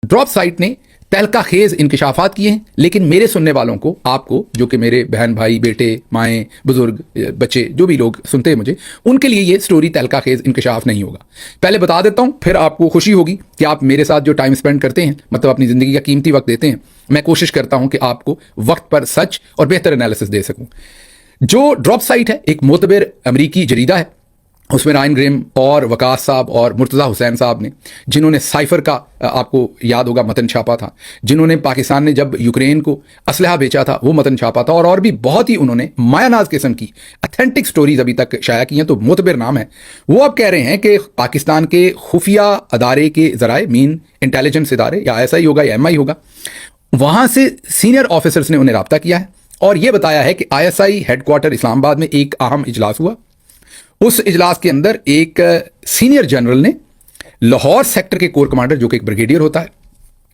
Drop site ने तहलका खेज इंकशाफात किए हैं, लेकिन मेरे सुनने वालों को, आपको, जो कि मेरे बहन भाई, बेटे, माएँ, बुजुर्ग, बच्चे, जो भी लोग सुनते हैं मुझे, उनके लिए ये स्टोरी तहलका खेज इंकशाफ नहीं होगा। पहले बता देता हूँ, फिर आपको खुशी होगी कि आप मेरे साथ जो टाइम स्पेंड करते हैं, मतलब अपनी ज़िंदगी का कीमती वक्त देते हैं, मैं कोशिश करता हूँ कि आपको वक्त पर सच और बेहतर एनालिसिस दे सकूँ। जो ड्रॉप साइट है एक मोतबर अमरीकी जरीदा है, उसमें रायन ग्रेम और वकास साहब और मुर्तज़ा हुसैन साहब ने, जिन्होंने साइफर का, आपको याद होगा, मतन छापा था, जिन्होंने पाकिस्तान ने जब यूक्रेन को असलहा बेचा था वो मतन छापा था, और भी बहुत ही उन्होंने मायानाज किस्म की अथेंटिक स्टोरीज अभी तक शाया की हैं। तो मोतबर नाम है वो। अब कह रहे हैं कि पाकिस्तान के खुफिया अदारे के ज़राए, मीन इंटेलिजेंस इदारे, या ISI होगा या MI होगा, वहाँ से सीनियर ऑफिसर्स ने उन्हें रब्ता किया है और ये बताया है कि ISI हेडक्वार्टर इस्लामाबाद में एक अहम इजलास हुआ। उस इजलास के अंदर एक सीनियर जनरल ने लाहौर सेक्टर के कोर कमांडर, जो कि एक ब्रिगेडियर होता है,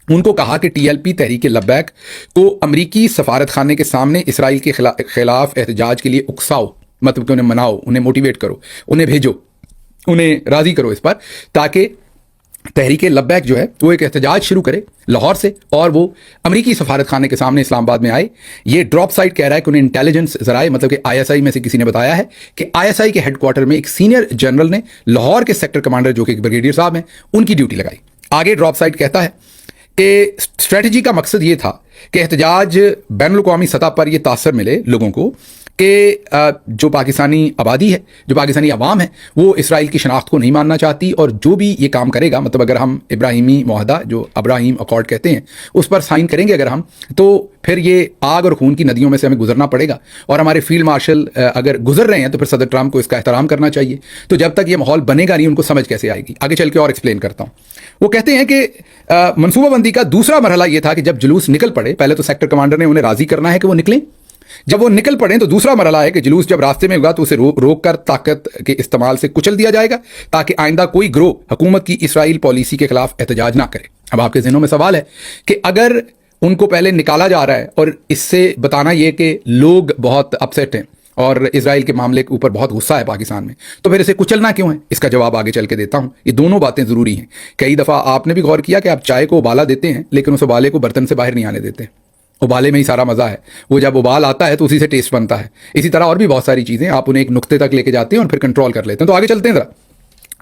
उनको कहा कि TLP तहरीक लब्बैक को अमरीकी सफारत खाने के सामने इसराइल के खिलाफ एहतजाज के लिए उकसाओ, मतलब कि उन्हें मनाओ, उन्हें मोटिवेट करो, उन्हें भेजो, उन्हें राजी करो इस पर, ताकि तहरीक लब्बैक जो है वो एक एहतजाज शुरू करे लाहौर से और वो अमरीकी सफारत खाने के सामने इस्लामाबाद में आए। ये ड्रॉप साइट कह रहा है कि उन्हें इंटेलिजेंस ज़राए, मतलब कि ISI में से किसी ने बताया है कि ISI के हेडक्वार्टर में एक सीनियर जनरल ने लाहौर के सेक्टर कमांडर, जो कि एक ब्रिगेडियर साहब हैं, उनकी ड्यूटी लगाई। आगे ड्रॉप साइट कहता है कि स्ट्रेटजी का मकसद ये था कि एहतजाज बैनुल-अक़वामी सतह पर ये तासर मिले लोगों को कि जो पाकिस्तानी आबादी है, जो पाकिस्तानी अवाम है, वो इसराइल की शनाख्त को नहीं मानना चाहती, और जो भी ये काम करेगा, मतलब अगर हम इब्राहिमी मुआहदा, जो अब्राहिम अकॉर्ड कहते हैं, उस पर साइन करेंगे अगर हम, तो फिर ये आग और खून की नदियों में से हमें गुजरना पड़ेगा, और हमारे फील्ड मार्शल अगर गुजर रहे हैं तो फिर सदर ट्रम्प को इसका एहतराम करना चाहिए। तो जब तक ये माहौल बनेगा नहीं, उनको समझ कैसे आएगी? आगे चल के और एक्सप्लेन करता हूँ। वो कहते हैं कि मनसूबाबंदी का दूसरा मरहला ये था कि जब जुलूस निकल पड़े, पहले तो सेक्टर कमांडर ने उन्हें राजी करना है कि वो निकलें, जब वो निकल पड़े तो दूसरा मरहला है कि जुलूस जब रास्ते में होगा तो उसे रोक कर ताकत के इस्तेमाल से कुचल दिया जाएगा, ताकि आइंदा कोई ग्रोह हुकूमत की इसराइल पॉलिसी के खिलाफ एहतजाज ना करे। अब आपके ज़हनों में सवाल है कि अगर उनको पहले निकाला जा रहा है और इससे बताना ये कि लोग बहुत अपसेट हैं और इसराइल के मामले के ऊपर बहुत गुस्सा है पाकिस्तान में, तो फिर इसे कुचलना क्यों है? इसका जवाब आगे चल के देता हूं। ये दोनों बातें ज़रूरी हैं। कई दफ़ा आपने भी गौर किया कि आप चाय को उबाला देते हैं, लेकिन उस उबाले को बर्तन से बाहर नहीं आने देते। उबाले में ही सारा मज़ा है, वो जब उबाल आता है तो उसी से टेस्ट बनता है। इसी तरह और भी बहुत सारी चीज़ें, आप उन्हें एक नुक्ते तक लेके जाते हैं और फिर कंट्रोल कर लेते हैं। तो आगे चलते हैं ज़रा।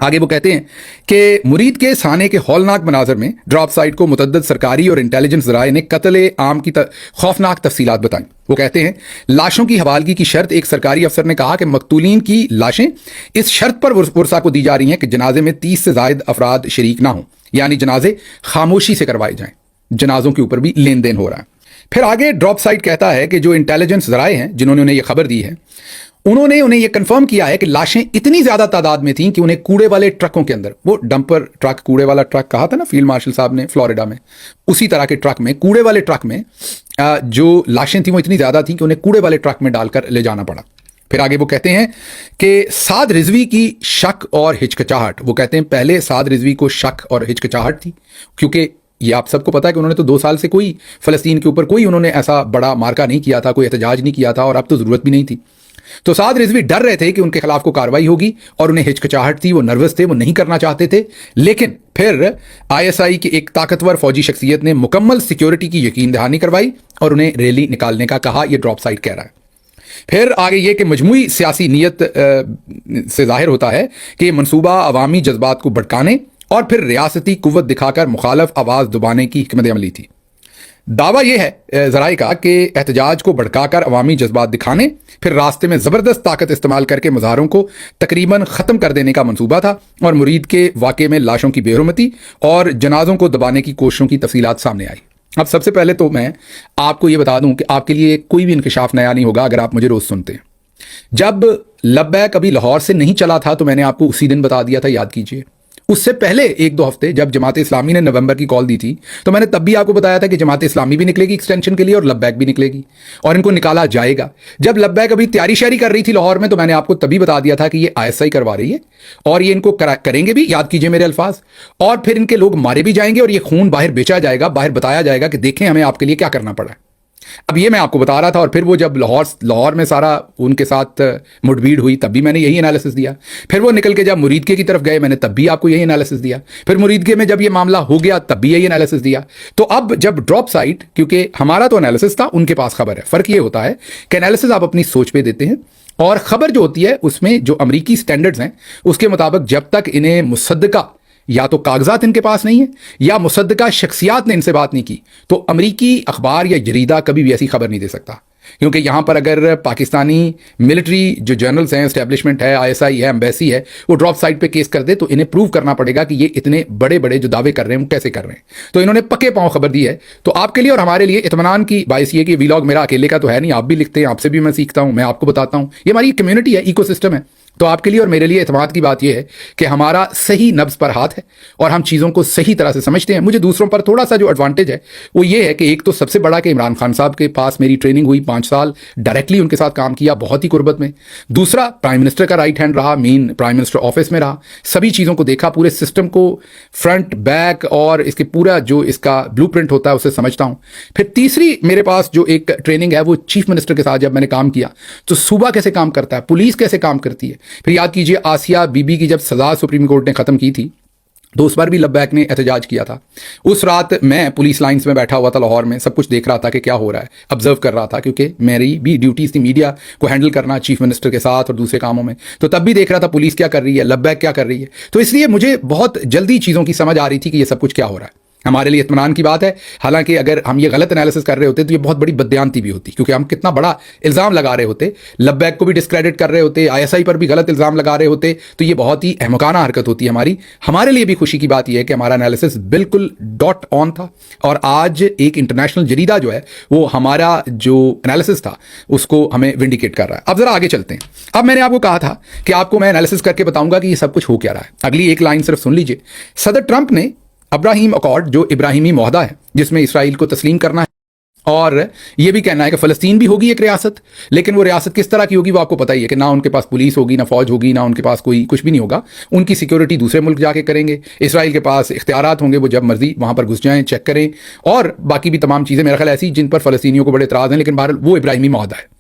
आगे वो कहते हैं कि मुरीद के साने के हौलनाक मनाजर में ड्रॉप साइट को मुतअद्दिद सरकारी और इंटेलिजेंस ज़राए ने कत्ल आम की खौफनाक तफसीलात बताई। वो कहते हैं लाशों की हवालगी की शर्त, एक सरकारी अफसर ने कहा कि मकतूलीन की लाशें इस शर्त पर वर्सा को दी जा रही हैं कि जनाजे में 30 से ज़ायद अफराद शरीक ना हों, यानी जनाजे खामोशी से करवाए जाएं। जनाजों के ऊपर भी लेन देन हो रहा है। फिर आगे ड्रॉप साइट कहता है कि जो इंटेलिजेंस ज़राए हैं जिन्होंने उन्हें यह खबर दी है, उन्होंने उन्हें यह कंफर्म किया है कि लाशें इतनी ज़्यादा तादाद में थीं कि उन्हें कूड़े वाले ट्रकों के अंदर, वो डंपर ट्रक, कूड़े वाला ट्रक कहा था ना फील्ड मार्शल साहब ने फ्लोरिडा में, उसी तरह के ट्रक में, कूड़े वाले ट्रक में जो लाशें थीं वो इतनी ज़्यादा थीं कि उन्हें कूड़े वाले ट्रक में डालकर ले जाना पड़ा। फिर आगे वो कहते हैं कि साद रिजवी की शक और हिचकिचाहट, वो कहते हैं पहले साद रिजवी को शक और हिचकिचाहट थी, क्योंकि ये आप सबको पता है कि उन्होंने तो 2 साल से कोई फ़लस्तीन के ऊपर कोई उन्होंने ऐसा बड़ा मार्का नहीं किया था, कोई एहतजाज नहीं किया था, और अब तो ज़रूरत भी नहीं थी। तो साद रिजवी डर रहे थे कि उनके खिलाफ को कार्रवाई होगी, और उन्हें हिचकिचाहट थी, वो नर्वस थे, वो नहीं करना चाहते थे। लेकिन फिर ISI की एक ताकतवर फौजी शख्सियत ने मुकम्मल सिक्योरिटी की यकीन दहानी करवाई और उन्हें रैली निकालने का कहा। यह ड्रॉप साइट कह रहा है। फिर आगे ये कि मजमूई सियासी नीयत से जाहिर होता है कि मनसूबा अवामी जज्बात को भड़काने और फिर रियासती कुव्वत दिखाकर मुखालफ आवाज़ दबाने की हिकमत अमली थी। दावा यह है ज़राए का कि एहतजाज को भड़काकर अवामी जज्बात दिखाने, फिर रास्ते में ज़बरदस्त ताकत इस्तेमाल करके मुजाहरों को तकरीबन ख़त्म कर देने का मंसूबा था, और मुरीद के वाक़े में लाशों की बेहरमती और जनाजों को दबाने की कोशिशों की तफसीलात सामने आई। अब सबसे पहले तो मैं आपको ये बता दूं कि आपके लिए कोई भी इंकशाफ नया नहीं होगा अगर आप मुझे रोज़ सुनते हैं। जब लब्बैक अभी लाहौर से नहीं चला था तो मैंने आपको उसी दिन बता दिया था, याद कीजिए। उससे पहले 1-2 हफ्ते जब जमात इस्लामी ने नवंबर की कॉल दी थी, तो मैंने तब भी आपको बताया था कि जमात इस्लामी भी निकलेगी एक्सटेंशन के लिए और लब्बैक भी निकलेगी, और इनको निकाला जाएगा। जब लब्बैक अभी तैयारी शारी कर रही थी लाहौर में, तो मैंने आपको तभी बता दिया था कि ये ISI करवा रही है और ये इनको करेंगे भी, याद कीजिए मेरे अल्फाज, और फिर इनके लोग मारे भी जाएंगे और ये खून बाहर बेचा जाएगा, बाहर बताया जाएगा कि देखें हमें आपके लिए क्या करना पड़ा। اب یہ میں آپ کو بتا رہا تھا, اور پھر وہ جب لاہور میں سارا ان کے ساتھ مڈبھیڑ ہوئی تب بھی میں نے یہی انالیسس دیا. پھر وہ نکل کے جب مریدکے کی طرف گئے میں نے تب بھی آپ کو یہی انالیسس دیا. پھر مریدکے میں جب یہ معاملہ ہو گیا تب بھی یہی انالیسس دیا. تو اب جب ڈراپ سائٹ, کیونکہ ہمارا تو انالیسس تھا, ان کے پاس خبر ہے. فرق یہ ہوتا ہے کہ انالیسس آپ اپنی سوچ پہ دیتے ہیں, اور خبر جو ہوتی ہے اس میں جو امریکی سٹینڈرڈز ہیں اس کے مطابق جب تک انہیں مصدقہ یا تو کاغذات ان کے پاس نہیں ہے یا مصدقہ شخصیات نے ان سے بات نہیں کی, تو امریکی اخبار یا جریدہ کبھی بھی ایسی خبر نہیں دے سکتا. کیونکہ یہاں پر اگر پاکستانی ملٹری جو جرنلز ہیں, اسٹیبلشمنٹ ہے, ISI ہے, ایمبیسی ہے, وہ ڈراپ سائٹ پہ کیس کر دے تو انہیں پروو کرنا پڑے گا کہ یہ اتنے بڑے بڑے جو دعوے کر رہے ہیں وہ کیسے کر رہے ہیں. تو انہوں نے پکے پاؤں خبر دی ہے. تو آپ کے لیے اور ہمارے لیے اطمینان کی باعث یہ کہ ویلاگ میرا اکیلے کا تو ہے نہیں, آپ بھی لکھتے ہیں, آپ سے بھی میں سیکھتا ہوں, میں آپ کو بتاتا ہوں, یہ ہماری کمیونٹی ہے, ایکو سسٹم ہے. تو آپ کے لیے اور میرے لیے اعتماد کی بات یہ ہے کہ ہمارا صحیح نبض پر ہاتھ ہے اور ہم چیزوں کو صحیح طرح سے سمجھتے ہیں. مجھے دوسروں پر تھوڑا سا جو ایڈوانٹیج ہے وہ یہ ہے کہ ایک تو سب سے بڑا کہ عمران خان صاحب کے پاس میری ٹریننگ ہوئی, 5 سال ڈائریکٹلی ان کے ساتھ کام کیا بہت ہی قربت میں. دوسرا, پرائم منسٹر کا رائٹ ہینڈ رہا, مین پرائم منسٹر آفس میں رہا, سبھی چیزوں کو دیکھا, پورے سسٹم کو فرنٹ بیک اور اس کے پورا جو اس کا بلو پرنٹ ہوتا ہے اسے سمجھتا ہوں. پھر تیسری میرے پاس جو ایک ٹریننگ ہے وہ چیف منسٹر کے ساتھ جب میں نے کام کیا تو صوبہ کیسے کام کرتا ہے, پولیس کیسے کام کرتی ہے. پھر یاد کیجیے آسیہ بی بی کی جب سزا سپریم کورٹ نے ختم کی تھی تو اس پر بھی لبیک نے احتجاج کیا تھا. اس رات میں پولیس لائنز میں بیٹھا ہوا تھا لاہور میں, سب کچھ دیکھ رہا تھا کہ کیا ہو رہا ہے, آبزرو کر رہا تھا, کیونکہ میری بھی ڈیوٹیز تھی میڈیا کو ہینڈل کرنا چیف منسٹر کے ساتھ اور دوسرے کاموں میں. تو تب بھی دیکھ رہا تھا پولیس کیا کر رہی ہے, لبیک کیا کر رہی ہے. تو اس لیے مجھے بہت جلدی چیزوں کی سمجھ آ رہی تھی کہ یہ سب کچھ کیا ہو رہا ہے. ہمارے لیے اطمینان کی بات ہے. حالانکہ اگر ہم یہ غلط انالیسس کر رہے ہوتے تو یہ بہت بڑی بددیانتی بھی ہوتی, کیونکہ ہم کتنا بڑا الزام لگا رہے ہوتے, لبیک کو بھی ڈسکریڈٹ کر رہے ہوتے, ISI پر بھی غلط الزام لگا رہے ہوتے, تو یہ بہت ہی احمقانہ حرکت ہوتی ہے ہماری. ہمارے لیے بھی خوشی کی بات یہ ہے کہ ہمارا انالیسس بالکل ڈاٹ آن تھا, اور آج ایک انٹرنیشنل جریدہ جو ہے وہ ہمارا جو انالیسس تھا اس کو ہمیں ونڈیکیٹ کر رہا ہے. اب ذرا آگے چلتے ہیں. اب میں نے آپ کو کہا تھا کہ آپ کو میں انالیسس کر کے بتاؤں گا کہ یہ سب کچھ ہو کیا رہا ہے. اگلی ایک لائن صرف سن لیجئے. صدر ٹرمپ نے ابراہیم اکارڈ جو ابراہیمی معاہدہ ہے جس میں اسرائیل کو تسلیم کرنا ہے اور یہ بھی کہنا ہے کہ فلسطین بھی ہوگی ایک ریاست, لیکن وہ ریاست کس طرح کی ہوگی وہ آپ کو پتہ ہی ہے کہ نہ ان کے پاس پولیس ہوگی, نہ فوج ہوگی, نہ ان کے پاس کوئی کچھ بھی نہیں ہوگا. ان کی سیکیورٹی دوسرے ملک جا کے کریں گے. اسرائیل کے پاس اختیارات ہوں گے, وہ جب مرضی وہاں پر گھس جائیں, چیک کریں, اور باقی بھی تمام چیزیں میرا خیال ایسی جن پر فلسطینیوں کو بڑے اعتراض ہیں, لیکن بہرحال وہ ابراہیمی معاہدہ ہے.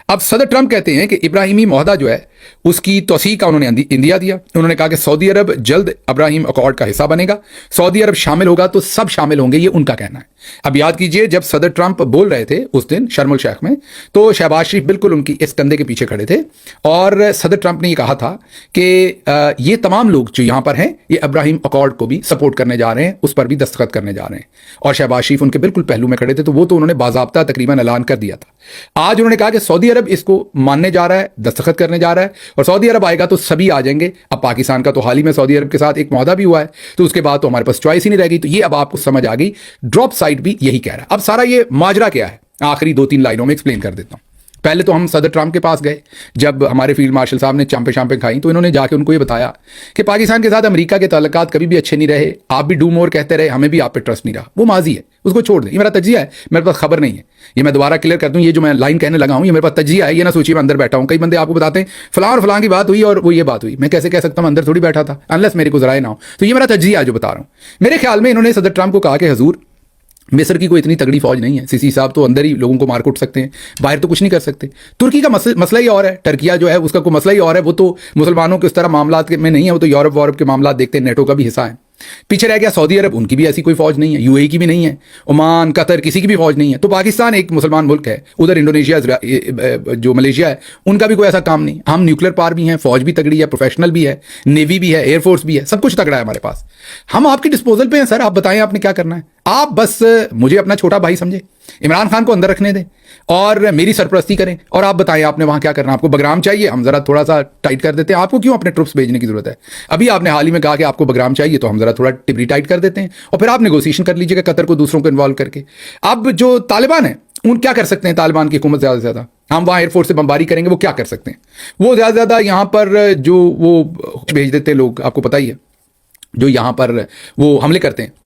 اب صدر ٹرمپ کہتے ہیں کہ ابراہیمی معاہدہ جو ہے اس کی توثیق کا انہوں نے اندیا دیا. انہوں نے کہا کہ سعودی عرب جلد ابراہیم اکارڈ کا حصہ بنے گا, سعودی عرب شامل ہوگا تو سب شامل ہوں گے, یہ ان کا کہنا ہے. اب یاد کیجئے جب صدر ٹرمپ بول رہے تھے اس دن شرم الشیخ میں تو شہباز شریف بالکل ان کی اس کندھے کے پیچھے کھڑے تھے, اور صدر ٹرمپ نے یہ کہا تھا کہ یہ تمام لوگ جو یہاں پر ہیں یہ ابراہیم اکارڈ کو بھی سپورٹ کرنے جا رہے ہیں, اس پر بھی دستخط کرنے جا رہے ہیں. اور شہباز شریف ان کے بالکل پہلو میں کھڑے تھے, تو وہ تو انہوں نے باضابطہ تقریباً اعلان کر دیا تھا. آج انہوں نے کہا کہ سعودی عرب اس کو ماننے جا رہا ہے, دستخط کرنے جا رہا ہے, اور سعودی عرب آئے گا تو سبھی آ جائیں گے. اب پاکستان کا تو حال ہی میں سعودی عرب کے ساتھ ایک معاہدہ بھی ہوا ہے, تو اس کے بعد تو ہمارے پاس چوائس ہی نہیں رہ گئی. تو یہ اب آپ کو سمجھ آ گئی, ڈراپ سائٹ بھی یہی کہہ رہا ہے. اب سارا یہ ماجرا کیا ہے آخری 2-3 لائنوں میں ایکسپلین کر دیتا ہوں. پہلے تو ہم صدر ٹرمپ کے پاس گئے, جب ہمارے فیلڈ مارشل صاحب نے چامپیں کھائیں تو انہوں نے جا کے ان کو یہ بتایا کہ پاکستان کے ساتھ امریکہ کے تعلقات کبھی بھی اچھے نہیں رہے, آپ بھی ڈو مور کہتے رہے, ہمیں بھی آپ پہ ٹرسٹ نہیں رہا. وہ ماضی ہے, اس کو چھوڑ دیں. یہ میرا تجزیہ ہے, میرے پاس خبر نہیں ہے. یہ میں دوبارہ کلیئر کر دوں, یہ جو میں لائن کہنے لگا ہوں یہ میرے پاس تجزیہ ہے, یہ نہ سوچیے میں اندر بیٹھا ہوں. کئی بندے آپ کو بتاتے ہیں فلاں اور فلاں کی بات ہوئی اور وہ یہ بات ہوئی, میں کیسے کہہ سکتا ہوں, اندر تھوڑی بیٹھا تھا, انلیس میرے کو ذرائع نہ ہو. تو یہ میرا تجزیہ ہے جو بتا رہا ہوں. میرے خیال میں انہوں نے صدر ٹرمپ کو کہا کہ حضور مصر کی کوئی اتنی تگڑی فوج نہیں ہے, سیسی صاحب تو اندر ہی لوگوں کو مار کوٹ سکتے ہیں, باہر تو کچھ نہیں کر سکتے. ترکی کا مسئلہ ہی اور ہے, ٹرکیہ جو ہے اس کا کوئی مسئلہ ہی اور ہے, وہ تو مسلمانوں کے اس طرح معاملات میں نہیں ہے, وہ تو یورپ کے معاملات دیکھتے ہیں, نیٹو کا بھی حصہ ہے. پیچھے رہ گیا سعودی عرب, ان کی بھی ایسی کوئی فوج نہیں ہے, UAE کی بھی نہیں ہے, عمان, قطر, کسی کی بھی فوج نہیں ہے. تو پاکستان ایک مسلمان ملک ہے, ادھر انڈونیشیا جو ملیشیا ہے ان کا بھی کوئی ایسا کام نہیں. ہم نیوکلیر پاور بھی ہیں, فوج بھی تگڑی ہے, پروفیشنل بھی ہے, نیوی بھی ہے, ایئر فورس بھی ہے, سب کچھ تگڑا ہے ہمارے پاس. ہم آپ کے ڈسپوزل پہ ہیں سر, آپ بتائیں آپ نے کیا کرنا ہے. آپ بس مجھے اپنا چھوٹا بھائی سمجھے, عمران خان کو اندر رکھنے دیں اور میری سرپرستی کریں, اور آپ بتائیں آپ نے وہاں کیا کرنا. آپ کو بگرام چاہیے, ہم ذرا تھوڑا سا ٹائٹ کر دیتے ہیں. آپ کو کیوں اپنے ٹروپس بھیجنے کی ضرورت ہے؟ ابھی آپ نے حال ہی میں کہا کہ آپ کو بگرام چاہیے, تو ہم ذرا تھوڑا ٹبری ٹائٹ کر دیتے ہیں, اور پھر آپ نیگوسیشن کر لیجیے کہ قطر کو دوسروں کو انوالو کر کے. اب جو طالبان ہیں ان کیا کر سکتے ہیں, طالبان کی حکومت زیادہ سے زیادہ ہم وہاں ایئر فورس سے بمباری کریں گے, وہ کیا کر سکتے ہیں؟ وہ زیادہ سے زیادہ یہاں پر جو وہ بھیج دیتے لوگ, آپ کو پتہ ہی ہے, جو یہاں پر وہ حملے کرتے ہیں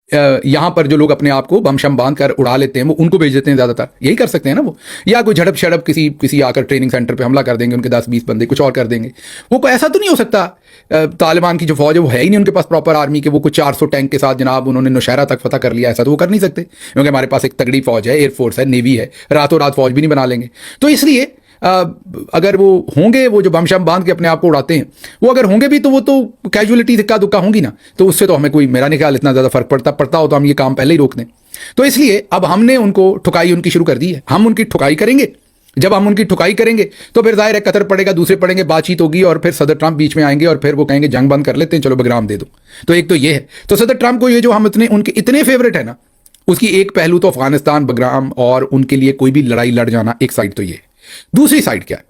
यहाँ पर जो लोग अपने आप को बम शम बांध कर उड़ा लेते हैं वो उनको भेज देते हैं, ज़्यादातर यही कर सकते हैं ना वो, या कोई झड़प शड़प किसी आकर ट्रेनिंग सेंटर पे हमला कर देंगे, उनके 10-20 बंदे कुछ और कर देंगे। वो कोई ऐसा तो नहीं हो सकता, तालिबान की जो फौज है वो है ही नहीं उनके पास प्रॉपर आर्मी के, वो कुछ 400 टैंक के साथ जनाब उन्होंने नौशहरा तक फतह कर लिया, ऐसा तो वो कर नहीं सकते, क्योंकि हमारे पास एक तगड़ी फौज है, एयरफोर्स है, नेवी है, रातों रात फौज भी नहीं बना लेंगे। तो इसलिए अगर वो होंगे, वो जो बम शम बांध के अपने आप को उड़ाते हैं, वो अगर होंगे भी तो वो तो कैजुअलिटी इक्का दुक्का होंगी ना, तो उससे तो हमें कोई, मेरा नहीं ख्याल इतना ज़्यादा फर्क पड़ता हो तो हम ये काम पहले ही रोक दें। तो इसलिए अब हमने उनको ठुकाई उनकी शुरू कर दी है, हम उनकी ठुकाई करेंगे। जब हम उनकी ठुकाई करेंगे तो फिर जाहिर है कतर पड़ेगा, दूसरे पड़ेंगे, बातचीत होगी और फिर सदर ट्रंप बीच में आएंगे और फिर वो कहेंगे जंग बंद कर लेते हैं, चलो बग्राम दे दो। तो एक तो ये है, तो सदर ट्रंप को ये जो हम उनके इतने फेवरेट है ना, उसकी एक पहलू तो अफगानिस्तान, बग्राम और उनके लिए कोई भी लड़ाई लड़ जाना, एक साइड तो ये। दूसरी साइड क्या है?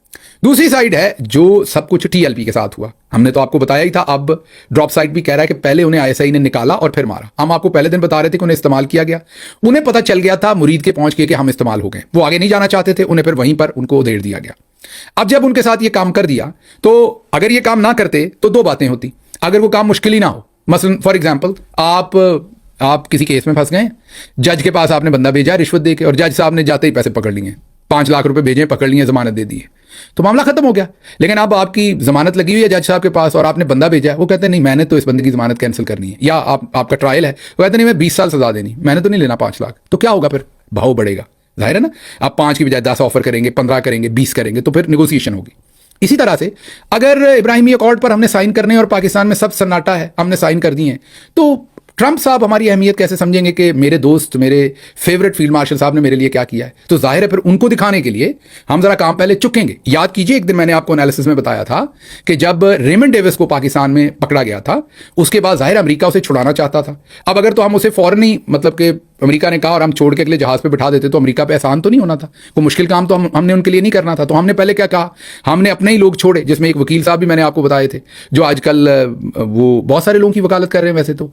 दूसरी साइड है जो सब कुछ टीएलपी के साथ हुआ, हमने तो आपको बताया ही था। अब ड्रॉप साइट भी कह रहा है कि पहले उन्हें आईएसआई ने निकाला और फिर मारा। हम आपको पहले दिन बता रहे थे कि उन्हें इस्तेमाल किया गया, उन्हें पता चल गया था मुरीद के पहुंच के कि हम इस्तेमाल हो गए, वो आगे नहीं जाना चाहते थे, उन्हें फिर वहीं पर उनको उधेड़ दिया गया। अब जब उनके साथ ये काम कर दिया, तो अगर ये काम ना करते तो दो बातें होती। अगर वो काम मुश्किल ही ना हो, मसलन फॉर एग्जाम्पल आप किसी केस में फंस गए, जज के पास आपने बंदा भेजा रिश्वत दे के और जज साहब ने जाते ही पैसे पकड़ लिए, 5 लाख रुपए भेजे, पकड़ लिए, जमानत दे दी है, तो मामला खत्म हो गया। लेकिन अब आपकी जमानत लगी हुई है जज साहब के पास और आपने बंदा भेजा है, वो कहते हैं नहीं मैंने तो इस बंदे की जमानत कैंसिल करनी है, या आपका ट्रायल है, वो कहते नहीं मैं 20 साल सजा देनी, मैंने तो नहीं लेना 5 लाख। तो क्या होगा फिर? भाव बढ़ेगा, जाहिर है ना। आप 5 की बजाय 10 ऑफर करेंगे, 15 करेंगे, 20 करेंगे, तो फिर निगोसिएशन होगी। इसी तरह से अगर इब्राहिमी अकॉर्ड पर हमने साइन करने और पाकिस्तान में सब सन्नाटा है, हमने साइन कर दिए हैं, तो ट्रंप साहब हमारी अहमियत कैसे समझेंगे कि मेरे दोस्त, मेरे फेवरेट फील्ड मार्शल साहब ने मेरे लिए क्या किया है? तो जाहिर है फिर उनको दिखाने के लिए हम जरा काम पहले चुकेंगे। याद कीजिए एक दिन मैंने आपको एनालिसिस में बताया था कि जब रेमंड डेविस को पाकिस्तान में पकड़ा गया था, उसके बाद जाहिर अमेरिका उसे छुड़ाना चाहता था। अब अगर तो हम उसे फौरन ही, मतलब कि अमेरिका ने कहा और हम छोड़ के अगले जहाज पे बिठा देते, तो अमेरिका पे एहसान तो नहीं होना था, कोई मुश्किल काम तो हमने उनके लिए नहीं करना था। तो हमने पहले क्या कहा, हमने अपने ही लोग छोड़े, जिसमें एक वकील साहब भी मैंने आपको बताए थे, जो आजकल वो बहुत सारे लोगों की वकालत कर रहे हैं, वैसे तो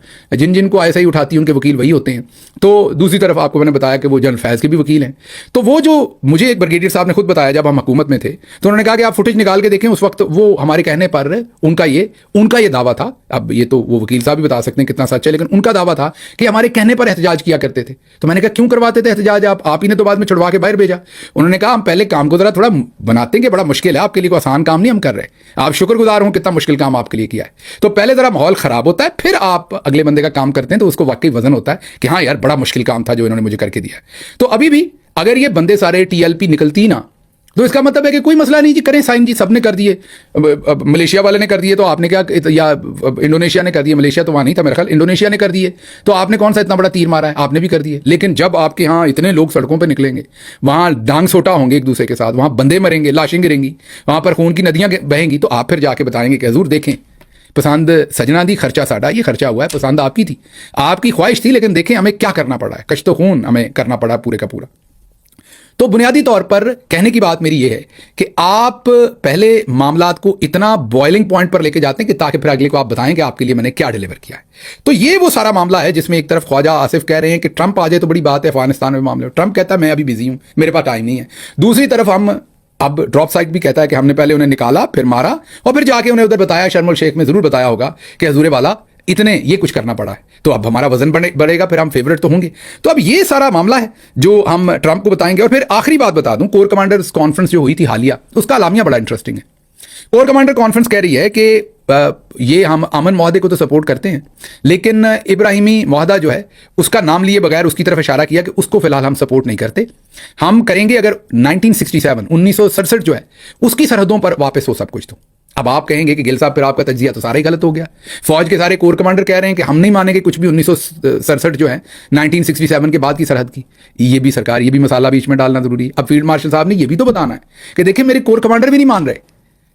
जिनको आईएसआई उठाती है उनके वकील वही होते हैं। तो दूसरी तरफ आपको मैंने बताया कि वो जनरल फैज़ के भी वकील हैं। तो वो जो मुझे एक ब्रिगेडियर साहब ने खुद बताया जब हम हुकूमत में थे, तो उन्होंने कहा कि आप फुटेज निकाल के देखें, उस वक्त वो हमारे कहने पर उनका ये दावा था, अब ये तो वो वकील साहब भी बता सकते हैं कितना सच है, लेकिन उनका दावा था कि हमारे कहने पर एहतजाज किया करते थे। तो मैंने कहा क्यों करवाते थे एहतजाज आप ही ने तो बाद में छुड़वा के बाहर भेजा। उन्होंने कहा हम पहले काम को जरा थोड़ा बनाते हैं कि बड़ा मुश्किल है आपके लिए, कोई आसान काम नहीं हम कर रहे, आप शुक्रगुजार हो कितना मुश्किल काम आपके लिए किया है। तो पहले जरा माहौल खराब होता है, फिर आप अगले बंदे का काम करते हैं, तो उसको वाकई वजन होता है कि हाँ यार बड़ा मुश्किल काम था जो इन्होंने मुझे करके दिया। तो अभी भी अगर ये बंदे सारे टीएलपी निकलती ना, तो इसका मतलब है कि कोई मसला नहीं जी, करें साइन जी, सबने कर दिए, मलेशिया वाले ने कर दिए तो आपने क्या, या इंडोनेशिया ने कर दिए, मलेशिया तो वहाँ नहीं था मेरा ख्याल, इंडोनेशिया ने कर दिए, तो आपने कौन सा इतना बड़ा तीर मारा है, आपने भी कर दिए। लेकिन जब आपके यहाँ इतने लोग सड़कों पर निकलेंगे, वहाँ डांग सोटा होंगे एक दूसरे के साथ, वहाँ बंदे मरेंगे, लाशें गिरेंगी, वहाँ पर खून की नदियाँ बहेंगी, तो आप फिर जाके बताएंगे कि हजूर देखें पसंद सजना दी खर्चा साडा, ये खर्चा हुआ है, पसंद आपकी थी, आपकी ख्वाहिश थी, लेकिन देखें हमें क्या करना पड़ा है, कश तो खून हमें करना पड़ा पूरे का पूरा। तो बुनियादी तौर पर कहने की बात मेरी ये है कि आप पहले मामलात को इतना बॉइलिंग पॉइंट पर लेके जाते हैं कि ताकि फिर अगले को आप बताएं कि आपके लिए मैंने क्या डिलीवर किया है। तो ये वो सारा मामला है जिसमें एक तरफ ख्वाजा आसिफ कह रहे हैं कि ट्रंप आ जाए तो बड़ी बात है अफगानिस्तान में मामले, ट्रंप कहता है मैं अभी बिजी हूं, मेरे पास टाइम नहीं है। दूसरी तरफ हम अब ड्रॉप साइट भी कहता है कि हमने पहले उन्हें निकाला, फिर मारा और फिर जाके उन्हें उधर बताया, शर्म शेख में जरूर बताया होगा कि हजूरे वाला इतने ये कुछ करना पड़ा है, तो अब हमारा वजन बढ़ेगा, फिर हम फेवरेट तो होंगे। तो अब ये सारा मामला है जो हम ट्रंप को बताएंगे। और फिर आखिरी बात बता दूं, कोर कमांडर्स कॉन्फ्रेंस जो हुई थी हालिया, उसका अलामिया बड़ा इंटरेस्टिंग है। कोर कमांडर कॉन्फ्रेंस कह रही है कि ये हम अमन मुआहदे को तो सपोर्ट करते हैं, लेकिन इब्राहिमी मुआहदा जो है उसका नाम लिए बगैर उसकी तरफ इशारा किया कि उसको फिलहाल हम सपोर्ट नहीं करते, हम करेंगे अगर 1967 जो है उसकी सरहदों पर वापस हो सब कुछ। तो अब आप कहेंगे कि गिल साहब फिर आपका तज्जिया तो सारा ही गलत हो गया, फौज के सारे कोर कमांडर कह रहे हैं कि हम नहीं मानेंगे कुछ भी 1967 जो है 1967 के बाद की सरहद की। ये भी सरकार, ये भी मसाला बीच में डालना जरूरी है। अब फील्ड मार्शल साहब ने ये भी तो बताना है कि देखिए मेरे कोर कमांडर भी नहीं मान रहे,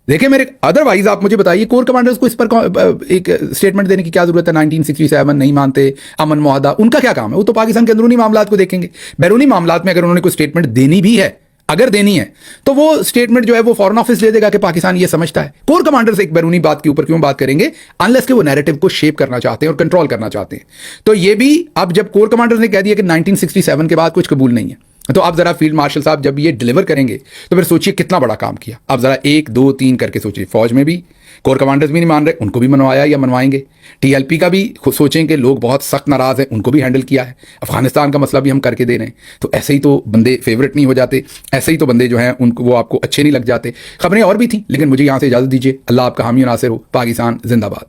देखिए मेरे, अदरवाइज आप मुझे बताइए कोर कमांडर्स को इस पर एक स्टेटमेंट देने की क्या जरूरत है? 1967 नहीं मानते, अमन मुआहदा, उनका क्या काम है? वो तो पाकिस्तान के अंदरूनी मामलात को देखेंगे। बैरूनी मामलात में अगर उन्होंने कोई स्टेटमेंट देनी भी है, अगर देनी है, तो वो स्टेटमेंट जो है वो फॉरेन ऑफिस दे देगा कि पाकिस्तान ये समझता है। कोर कमांडर्स एक बैरूनी बात के ऊपर क्यों बात करेंगे अनलेस कि वो नैरेटिव को शेप करना चाहते हैं और कंट्रोल करना चाहते हैं। तो ये भी अब जब कोर कमांडर्स ने कह दिया कि 1967 के बाद कुछ कबूल नहीं है, تو آپ ذرا فیلڈ مارشل صاحب جب یہ ڈلیور کریں گے تو پھر سوچیے کتنا بڑا کام کیا. آپ ذرا 1 2 3 کر کے سوچیے. فوج میں بھی کور کمانڈرز بھی نہیں مان رہے, ان کو بھی منوایا یا منوائیں گے. TLP کا بھی سوچیں کہ لوگ بہت سخت ناراض ہیں, ان کو بھی ہینڈل کیا ہے. افغانستان کا مسئلہ بھی ہم کر کے دے رہے ہیں. تو ایسے ہی تو بندے فیورٹ نہیں ہو جاتے, ایسے ہی تو بندے جو ہیں ان کو وہ آپ کو اچھے نہیں لگ جاتے. خبریں اور بھی تھیں لیکن مجھے یہاں سے اجازت دیجیے. اللہ آپ کا حامی و ناصر ہو. پاکستان زندہ باد.